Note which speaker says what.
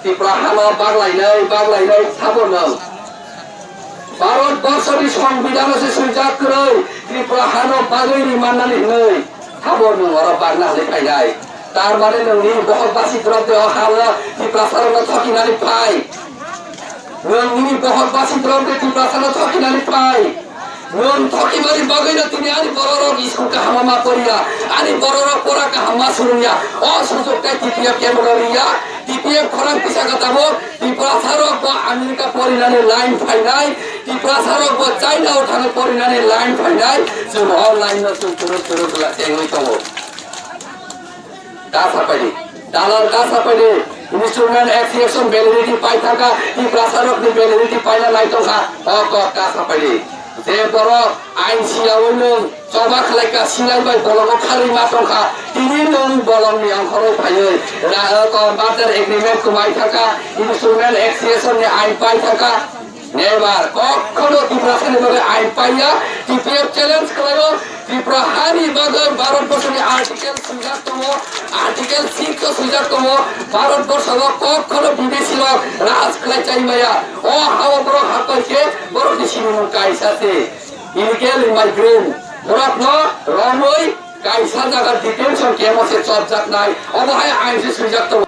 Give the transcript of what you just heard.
Speaker 1: ত্রিপুরা হানো বাগলাইনাই সাবনো ভারতবর্ষের সংবিধান আছে সুজাত করে ত্রিপুরা হানো বাগৈনি মাননাनै नै সাবনো আর বাগনা হলে ফাইনাই তার মানে नोंनि बहतबासी द्रव्य हावा ত্রিপুরা सरनो थकिनानै फाय नोंनि बहतबासी द्रव्य ত্রিপুरा सरनो थकिनानै फाय नों थकिमारि बागैना तिनी आनि बररक स्कुलका हामा परिया आनि बररक पोराका हामा सुरुया असुजोगकाय टिपिएफ केमगरिया टिपिएफ खराब पिसा गताबो ত্রিপুরা सरक ब आमेरिका परिनानै लाइन फाइनाय ত্রিপুরা सरक ब चाइना उठानो परिनानै लाइन फाइनाय जों अनलाइन जों तुरुत लाथेङै दङ कासापाडी डालर कासापाडी इंस्ट्रूमेंट एक्सप्रेशन वैलिडिटी पाइ थाका ত্রিপুরা सरक नि वैलिडिटी पाइना लाइटोखा अक कासापाडी जे बर आइन सियावैनो जबा खालायका सिलायबाय बलंग खारि माटंखा तिनि नों बलंगनि अंखरै फायै मार्टार एग्रीमेंट कुमाय थाका इंस्ट्रूमेंट एक्सप्रेशन नि आइन पाइ थाका नेबार कखनो ত্রিপুরা सरकारनि आइन पाइया टिपिएफ চ্যালেঞ্জ खालायो ত্রিপুরা हारि बागै भारतबर्षनि आर्टिकल सुजात दङ आर्टिकल 6 सुजात दङ भारतबर्षआव कखनो विदेशी राज खालायचाइमाया अ हावा बर हापाइके बरनि सिनिमु काइसासे इलिगेल इमाइग्रेन्ट बरफन रमै काइसा जागा डिटेनसन केमसे सबजात नाय अबहाय आइनसे सुजात दङ